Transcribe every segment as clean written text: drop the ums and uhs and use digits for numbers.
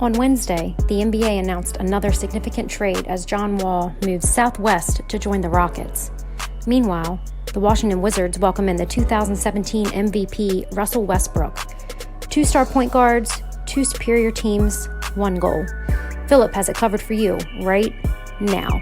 On Wednesday, the NBA announced another significant trade as John Wall moves southwest to join the Rockets. Meanwhile, the Washington Wizards welcome in the 2017 MVP Russell Westbrook. 2-star point guards, 2 superior teams, 1 goal. Phillip has it covered for you right now.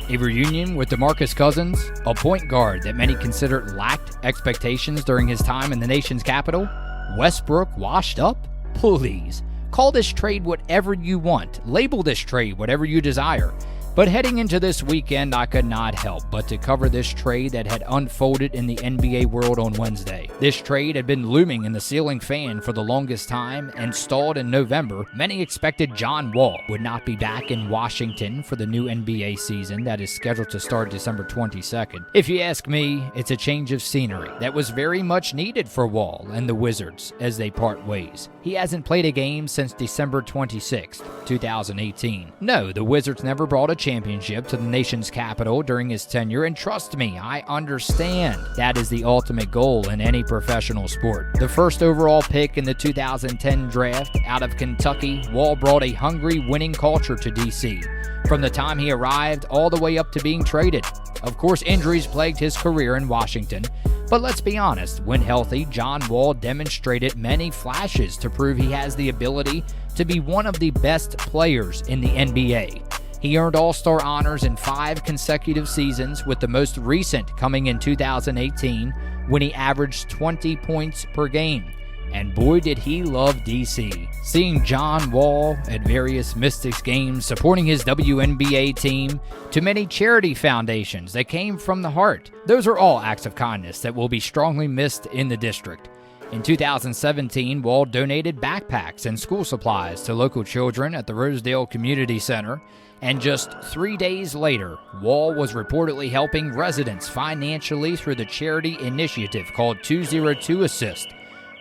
A reunion with DeMarcus Cousins, a point guard that many consider lacked expectations during his time in the nation's capital. Westbrook washed up? Please. Call this trade whatever you want. Label this trade whatever you desire. But heading into this weekend, I could not help but to cover this trade that had unfolded in the NBA world on Wednesday. This trade had been looming in the ceiling fan for the longest time and stalled in November. Many expected John Wall would not be back in Washington for the new NBA season that is scheduled to start December 22nd. If you ask me, it's a change of scenery that was very much needed for Wall and the Wizards as they part ways. He hasn't played a game since December 26th, 2018. No, the Wizards never brought a championship to the nation's capital during his tenure, and trust me, I understand that is the ultimate goal in any professional sport. The first overall pick in the 2010 draft out of Kentucky, Wall brought a hungry winning culture to DC. From the time he arrived all the way up to being traded. Of course, injuries plagued his career in Washington, but let's be honest, when healthy, John Wall demonstrated many flashes to prove he has the ability to be one of the best players in the NBA. He earned All-Star honors in 5 consecutive seasons, with the most recent coming in 2018 when he averaged 20 points per game. And boy did he love DC. Seeing John Wall at various Mystics games, supporting his WNBA team, to many charity foundations that came from the heart. Those are all acts of kindness that will be strongly missed in the district. In 2017, Wall donated backpacks and school supplies to local children at the Rosedale Community Center, and just 3 days later, Wall was reportedly helping residents financially through the charity initiative called 202 Assist,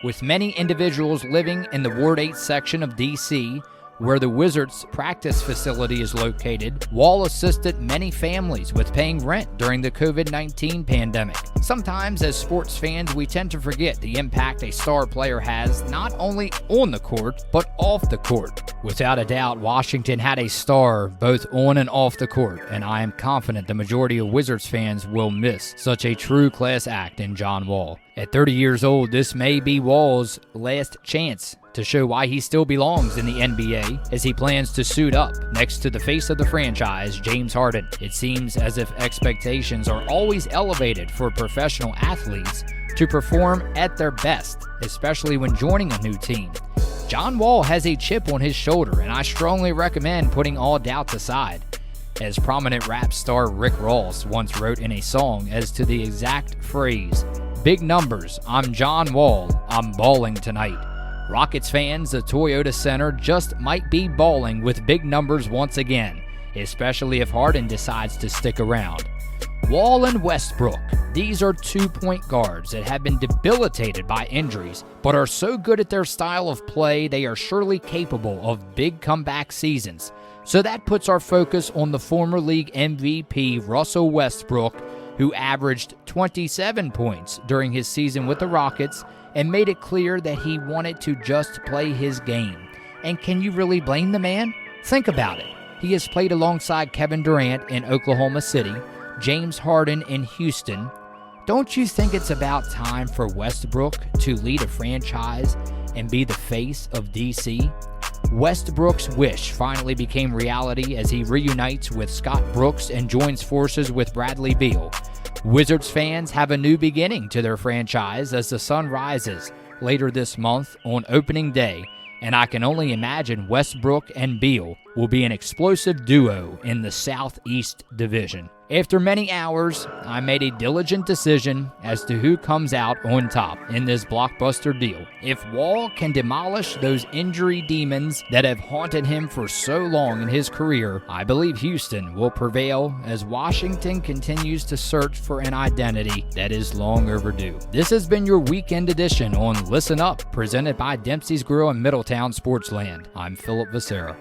with many individuals living in the Ward 8 section of D.C., where the Wizards' practice facility is located. Wall assisted many families with paying rent during the COVID-19 pandemic. Sometimes, as sports fans, we tend to forget the impact a star player has not only on the court, but off the court. Without a doubt, Washington had a star both on and off the court, and I am confident the majority of Wizards fans will miss such a true class act in John Wall. At 30 years old, this may be Wall's last chance to show why he still belongs in the NBA, as he plans to suit up next to the face of the franchise, James Harden. It seems as if expectations are always elevated for professional athletes to perform at their best, especially when joining a new team. John Wall has a chip on his shoulder, and I strongly recommend putting all doubts aside. As prominent rap star Rick Ross once wrote in a song as to the exact phrase, "Big numbers, I'm John Wall, I'm balling tonight." Rockets fans, the Toyota Center just might be balling with big numbers once again, especially if Harden decides to stick around. Wall and Westbrook, these are 2 point guards that have been debilitated by injuries, but are so good at their style of play they are surely capable of big comeback seasons. So that puts our focus on the former league MVP Russell Westbrook, who averaged 27 points during his season with the Rockets and made it clear that he wanted to just play his game. And can you really blame the man? Think about it. He has played alongside Kevin Durant in Oklahoma City, James Harden in Houston. Don't you think it's about time for Westbrook to lead a franchise and be the face of DC? Westbrook's wish finally became reality as he reunites with Scott Brooks and joins forces with Bradley Beal. Wizards fans have a new beginning to their franchise as the sun rises later this month on opening day, and I can only imagine Westbrook and Beal will be an explosive duo in the Southeast Division. After many hours, I made a diligent decision as to who comes out on top in this blockbuster deal. If Wall can demolish those injury demons that have haunted him for so long in his career, I believe Houston will prevail as Washington continues to search for an identity that is long overdue. This has been your weekend edition on Listen Up, presented by Dempsey's Grill in Middletown Sportsland. I'm Phillip Becerra.